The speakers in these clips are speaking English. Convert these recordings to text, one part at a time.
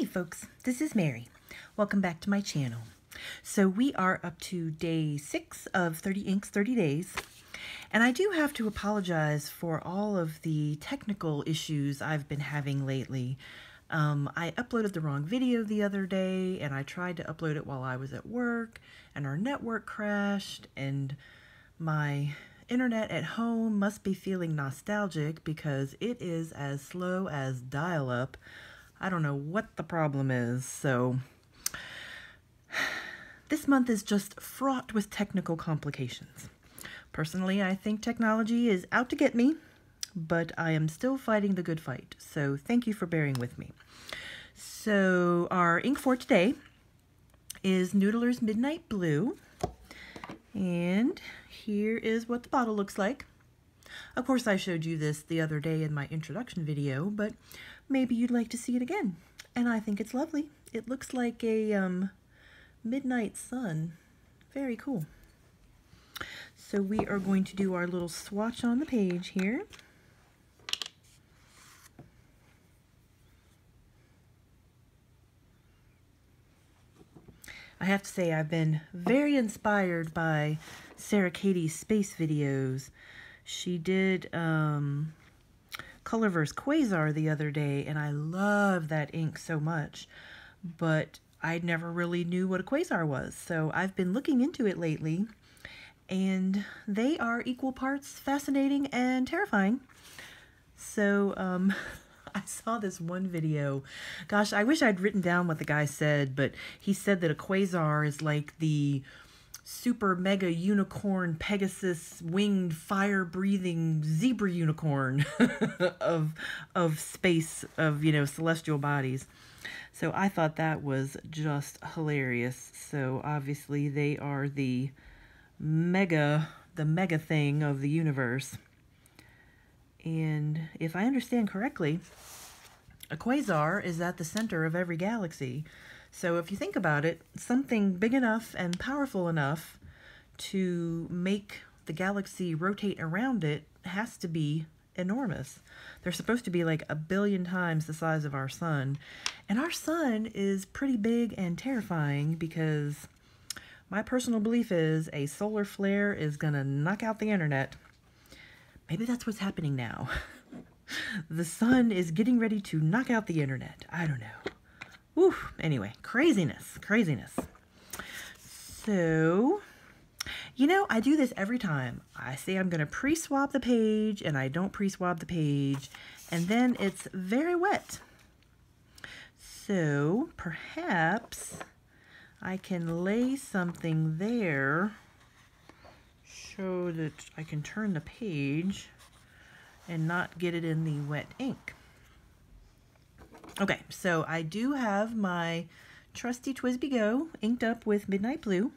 Hey folks, this is Mary. Welcome back to my channel. So we are up to day 6 of 30 Inks 30 Days. And I do have to apologize for all of the technical issues I've been having lately. I uploaded the wrong video the other day, and I tried to upload it while I was at work, and our network crashed, and my internet at home must be feeling nostalgic because it is as slow as dial-up. I don't know what the problem is, so this month is just fraught with technical complications. Personally, I think technology is out to get me, but I am still fighting the good fight, so thank you for bearing with me. So our ink for today is Noodler's Midnight Blue, and here is what the bottle looks like. Of course, I showed you this the other day in my introduction video, but maybe you'd like to see it again. And I think it's lovely. It looks like a midnight sun. Very cool. So we are going to do our little swatch on the page here. I have to say I've been very inspired by Sarah Katie's space videos. She did Colorverse Quasar the other day, and I love that ink so much, but I never really knew what a quasar was, so I've been looking into it lately, and they are equal parts fascinating and terrifying. So I saw this one video. Gosh, I wish I'd written down what the guy said, but he said that a quasar is like the super mega unicorn Pegasus winged fire breathing zebra unicorn of space, of, you know, celestial bodies. So I thought that was just hilarious. So obviously they are the mega thing of the universe. And if I understand correctly, a quasar is at the center of every galaxy. So if you think about it, something big enough and powerful enough to make the galaxy rotate around it has to be enormous. They're supposed to be like 1 billion times the size of our sun. And our sun is pretty big and terrifying because my personal belief is a solar flare is gonna knock out the internet. Maybe that's what's happening now. The sun is getting ready to knock out the internet. I don't know. Whew. Anyway, craziness. So, you know, I do this every time. I say I'm going to pre-swab the page, and I don't pre-swab the page, and then it's very wet. So, perhaps I can lay something there, show that I can turn the page and not get it in the wet ink. Okay, so I do have my trusty Twisby Go inked up with Midnight Blue.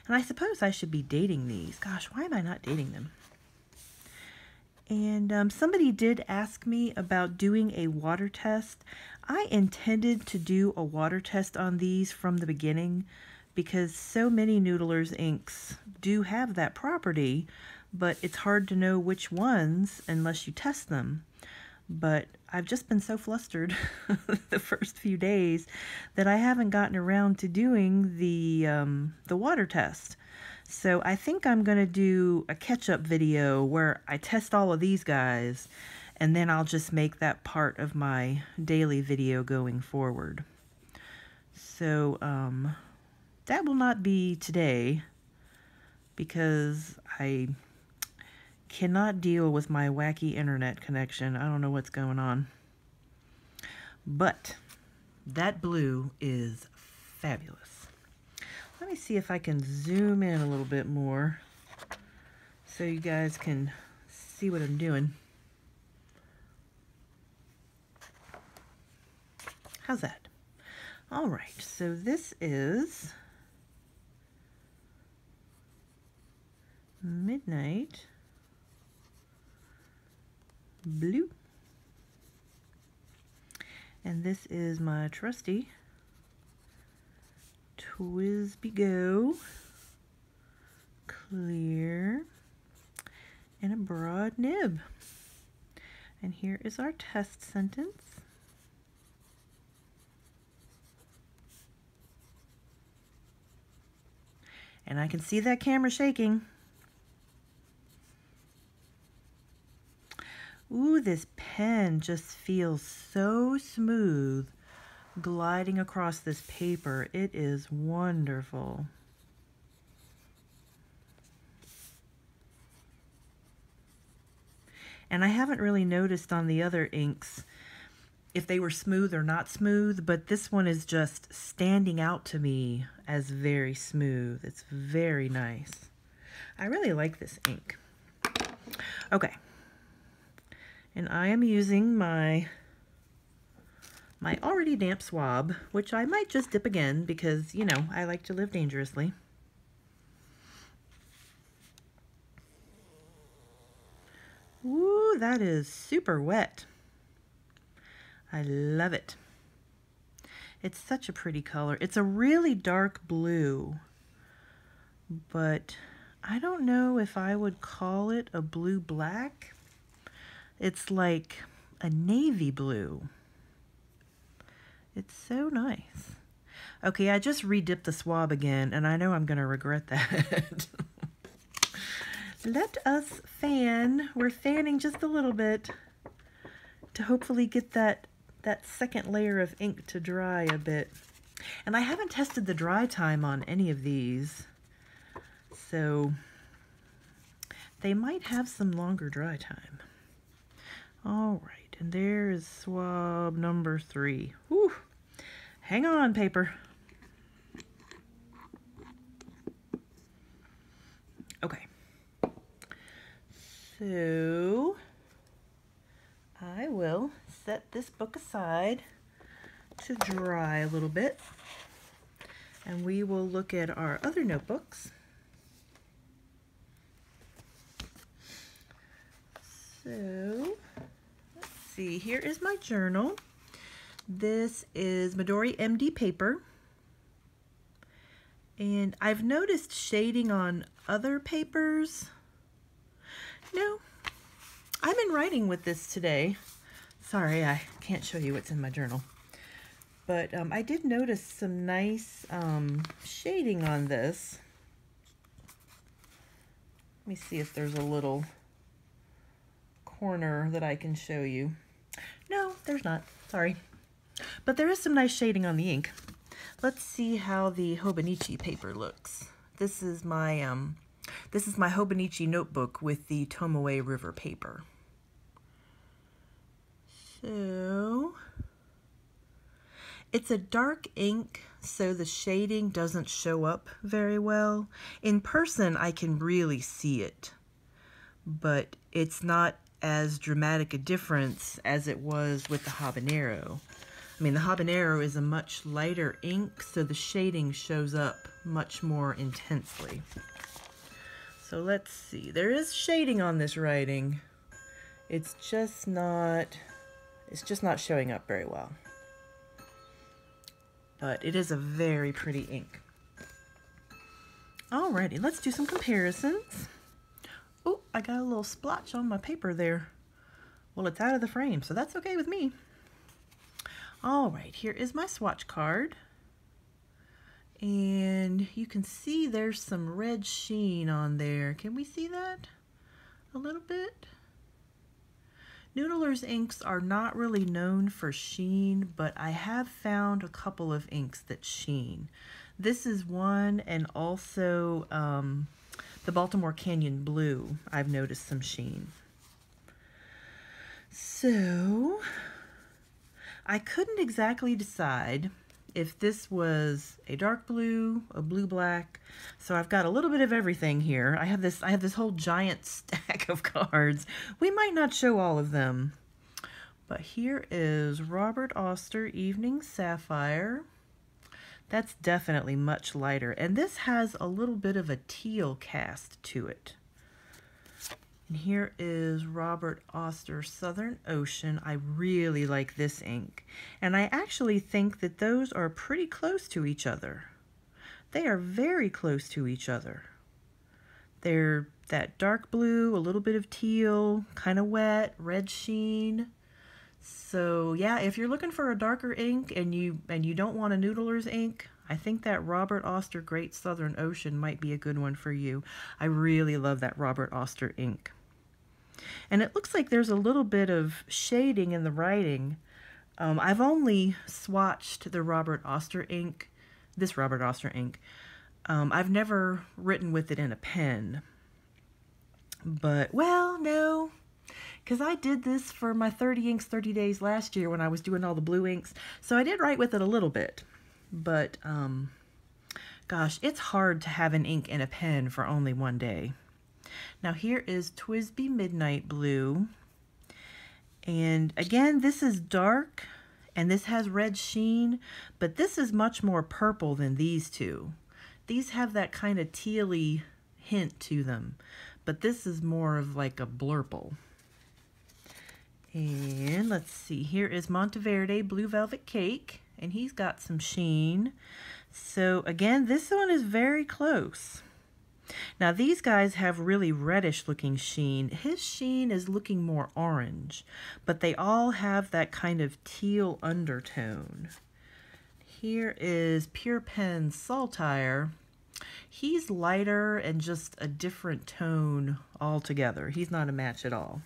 And I suppose I should be dating these. Gosh, why am I not dating them? And somebody did ask me about doing a water test. I intended to do a water test on these from the beginning because so many Noodler's inks do have that property, but it's hard to know which ones unless you test them. But I've just been so flustered the first few days that I haven't gotten around to doing the water test. So I think I'm going to do a catch-up video where I test all of these guys, and then I'll just make that part of my daily video going forward. So that will not be today because I cannot deal with my wacky internet connection. I don't know what's going on. But that blue is fabulous. Let me see if I can zoom in a little bit more so you guys can see what I'm doing. How's that? All right, so this is Midnight Blue, and this is my trusty Twisby Go clear and a broad nib. And here is our test sentence. And I can see that camera shaking. Ooh, this pen just feels so smooth gliding across this paper. It is wonderful. And I haven't really noticed on the other inks if they were smooth or not smooth, but this one is just standing out to me as very smooth. It's very nice. I really like this ink. Okay. And I am using my already damp swab, which I might just dip again because, you know, I like to live dangerously. Ooh, that is super wet. I love it. It's such a pretty color. It's a really dark blue, but I don't know if I would call it a blue-black. It's like a navy blue. It's so nice. Okay, I just re-dipped the swab again, and I know I'm going to regret that. Let us fan. We're fanning just a little bit to hopefully get that second layer of ink to dry a bit. And I haven't tested the dry time on any of these, so they might have some longer dry time. All right, and there is swab number 3. Whew. Hang on, paper. Okay. So I will set this book aside to dry a little bit, and we will look at our other notebooks. So let's see, here is my journal. This is Midori MD paper, and I've noticed shading on other papers. No, I've been writing with this today. Sorry, I can't show you what's in my journal. But I did notice some nice shading on this. Let me see if there's a little corner that I can show you. No, there's not. Sorry. But there is some nice shading on the ink. Let's see how the Hobonichi paper looks. This is my Hobonichi notebook with the Tomoe River paper. So it's a dark ink, so the shading doesn't show up very well. In person, I can really see it, but it's not as dramatic a difference as it was with the Habanero. I mean, the Habanero is a much lighter ink, so the shading shows up much more intensely. So let's see. There is shading on this writing. It's just not showing up very well. But it is a very pretty ink. Alrighty, let's do some comparisons. Oh, I got a little splotch on my paper there. Well, it's out of the frame, so that's okay with me. Alright, here is my swatch card. And you can see there's some red sheen on there. Can we see that a little bit? Noodler's inks are not really known for sheen, but I have found a couple of inks that sheen. This is one, and also the Baltimore Canyon Blue, I've noticed some sheen. So I couldn't exactly decide if this was a dark blue, a blue-black. So I've got a little bit of everything here. I have this whole giant stack of cards. We might not show all of them. But here is Robert Oster Evening Sapphire. That's definitely much lighter. And this has a little bit of a teal cast to it. And here is Robert Oster Southern Ocean. I really like this ink. And I actually think that those are pretty close to each other. They are very close to each other. They're that dark blue, a little bit of teal, kind of wet, red sheen. So yeah, if you're looking for a darker ink and you don't want a Noodler's ink, I think that Robert Oster Great Southern Ocean might be a good one for you. I really love that Robert Oster ink. And it looks like there's a little bit of shading in the writing. I've only swatched the Robert Oster ink, this Robert Oster ink. I've never written with it in a pen. But, well, no, because I did this for my 30 inks 30 days last year when I was doing all the blue inks. So I did write with it a little bit. But, gosh, it's hard to have an ink in a pen for only one day. Now here is Twisby Midnight Blue. And again, this is dark and this has red sheen, but this is much more purple than these two. These have that kind of tealy hint to them, but this is more of like a blurple. And let's see, here is Monteverde Blue Velvet Cake, and he's got some sheen. So again, this one is very close. Now these guys have really reddish looking sheen. His sheen is looking more orange, but they all have that kind of teal undertone. Here is Pure Pen Saltire. He's lighter and just a different tone altogether. He's not a match at all.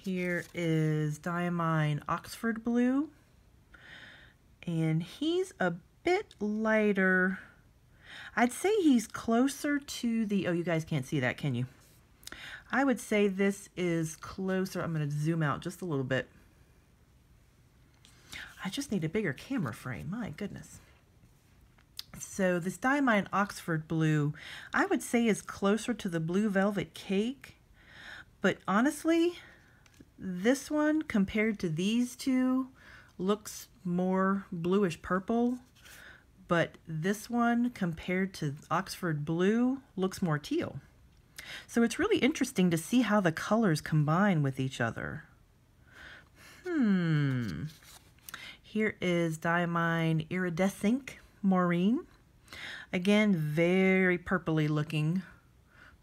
Here is Diamine Oxford Blue, and he's a bit lighter. I'd say he's closer to the, oh, you guys can't see that, can you? I would say this is closer. I'm going to zoom out just a little bit. I just need a bigger camera frame, my goodness. So this Diamine Oxford Blue, I would say is closer to the Blue Velvet Cake, but honestly, this one compared to these two looks more bluish purple, but this one compared to Oxford Blue looks more teal. So it's really interesting to see how the colors combine with each other. Here is Diamine Iridescence Maureen. Again, very purpley looking.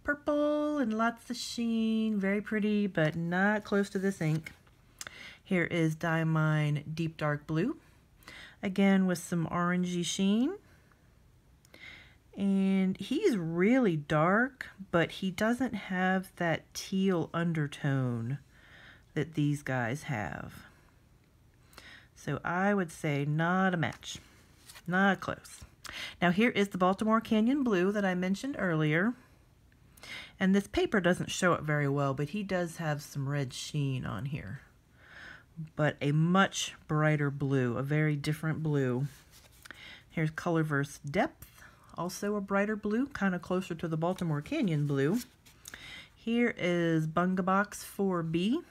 Purple and lots of sheen, very pretty, but not close to this ink. Here is Diamine Deep Dark Blue. Again, with some orangey sheen. And he's really dark, but he doesn't have that teal undertone that these guys have. So I would say not a match, not close. Now here is the Baltimore Canyon Blue that I mentioned earlier. And this paper doesn't show it very well, but he does have some red sheen on here. But a much brighter blue, a very different blue. Here's Colorverse Depth, also a brighter blue, kind of closer to the Baltimore Canyon Blue. Here is Bungabox 4B.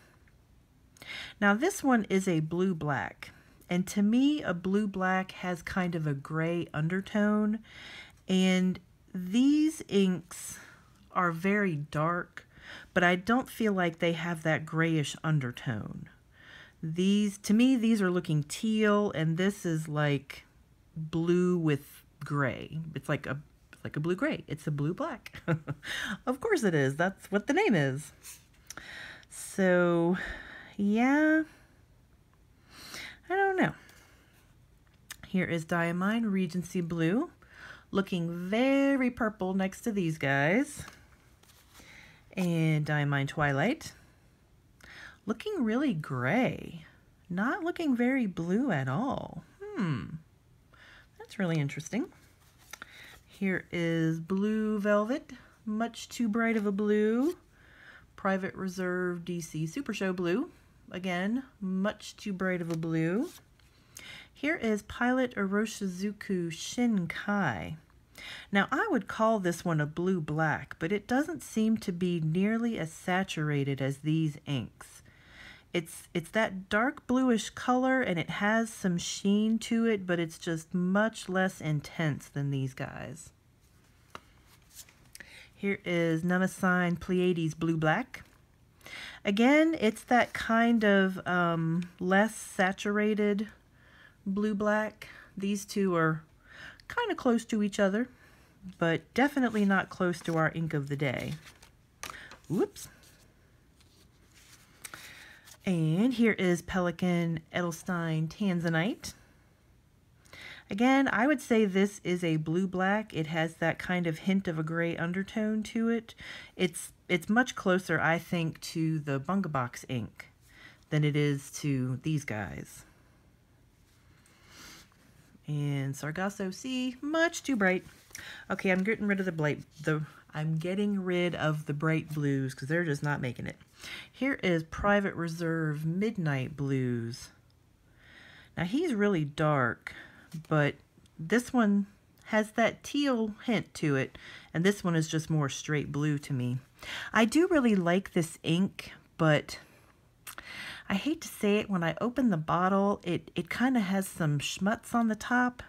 Now this one is a blue-black, and to me a blue-black has kind of a gray undertone, and these inks are very dark, but I don't feel like they have that grayish undertone. These, to me, these are looking teal, and this is like blue with gray. It's like a blue-gray. It's a blue-black. Of course it is. That's what the name is. So, yeah, I don't know. Here is Diamine Regency Blue, looking very purple next to these guys. And Diamine Twilight, looking really gray, not looking very blue at all. That's really interesting. Here is Blue Velvet, much too bright of a blue. Private Reserve DC Super Show Blue, again, much too bright of a blue. Here is Pilot Aroshizuku Shinkai. Now I would call this one a blue-black, but it doesn't seem to be nearly as saturated as these inks. It's that dark bluish color, and it has some sheen to it, but it's just much less intense than these guys. Here is Nemesis Pleiades Blue-Black. Again, it's that kind of less saturated blue-black. These two are kind of close to each other, but definitely not close to our ink of the day. Whoops. And here is Pelican Edelstein Tanzanite. Again, I would say this is a blue-black. It has that kind of hint of a gray undertone to it. It's much closer, I think, to the Bungabox ink than it is to these guys. And Sargasso Sea, much too bright. Okay, I'm getting rid of the bright blues because they're just not making it. Here is Private Reserve Midnight Blues. Now he's really dark, but this one has that teal hint to it, and this one is just more straight blue to me. I do really like this ink, but I hate to say it, when I open the bottle, it kind of has some schmutz on the top,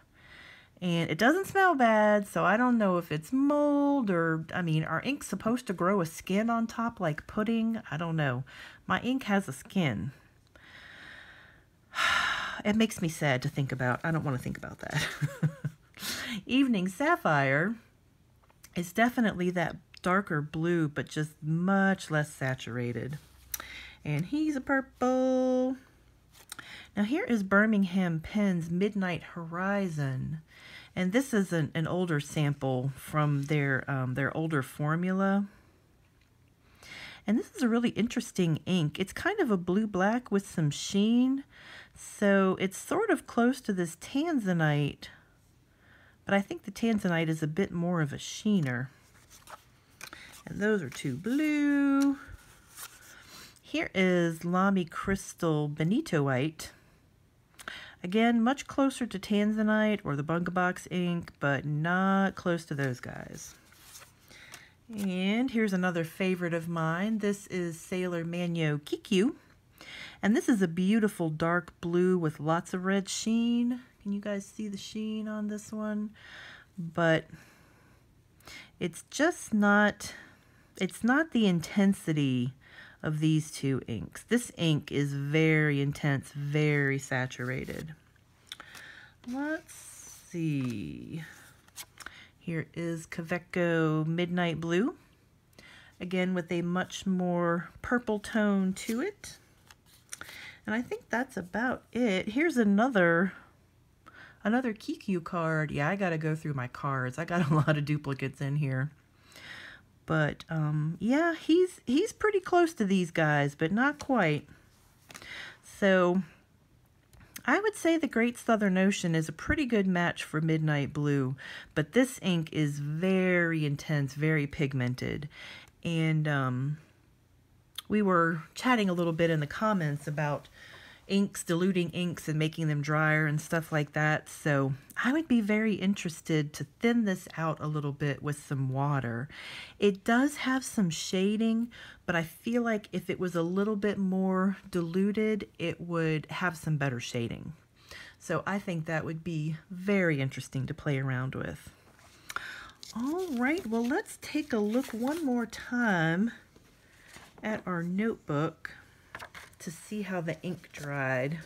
and it doesn't smell bad, so I don't know if it's mold or, I mean, are inks supposed to grow a skin on top like pudding? I don't know. My ink has a skin. It makes me sad to think about. I don't want to think about that. Evening Sapphire is definitely that darker blue, but just much less saturated. And he's a purple. Now here is Birmingham Pen's Midnight Horizon. And this is an older sample from their older formula. And this is a really interesting ink. It's kind of a blue-black with some sheen. So it's sort of close to this Tanzanite. But I think the Tanzanite is a bit more of a sheener. And those are two blue. Here is Lamy Crystal Benito White. Again, much closer to Tanzanite or the Bungabox ink, but not close to those guys. And here's another favorite of mine. This is Sailor Manyo Kikyu. And this is a beautiful dark blue with lots of red sheen. Can you guys see the sheen on this one? But it's just not, it's not the intensity of these two inks. This ink is very intense, very saturated. Let's see. Here is Kaveco Midnight Blue. Again, with a much more purple tone to it. And I think that's about it. Here's another Kikyu card. Yeah, I gotta go through my cards. I got a lot of duplicates in here. But yeah, he's pretty close to these guys, but not quite. So I would say the Great Southern Ocean is a pretty good match for Midnight Blue, but this ink is very intense, very pigmented. And we were chatting a little bit in the comments about inks, diluting inks and making them drier and stuff like that. So I would be very interested to thin this out a little bit with some water. It does have some shading, but I feel like if it was a little bit more diluted, it would have some better shading. So I think that would be very interesting to play around with. All right, well, let's take a look one more time at our notebook to see how the ink dried.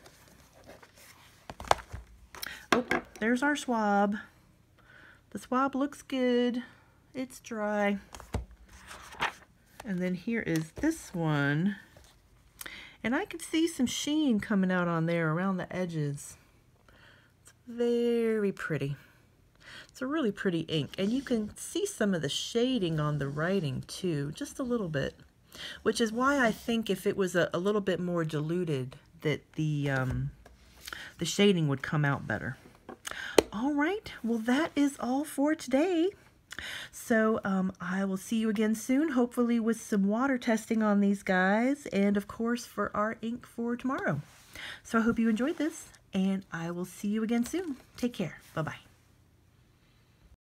Oh, there's our swab. The swab looks good. It's dry. And then here is this one. And I can see some sheen coming out on there around the edges. It's very pretty. It's a really pretty ink. And you can see some of the shading on the writing too, just a little bit. Which is why I think if it was a little bit more diluted, that the shading would come out better. All right, well, that is all for today. So I will see you again soon, hopefully with some water testing on these guys, and of course for our ink for tomorrow. So I hope you enjoyed this, and I will see you again soon. Take care. Bye-bye.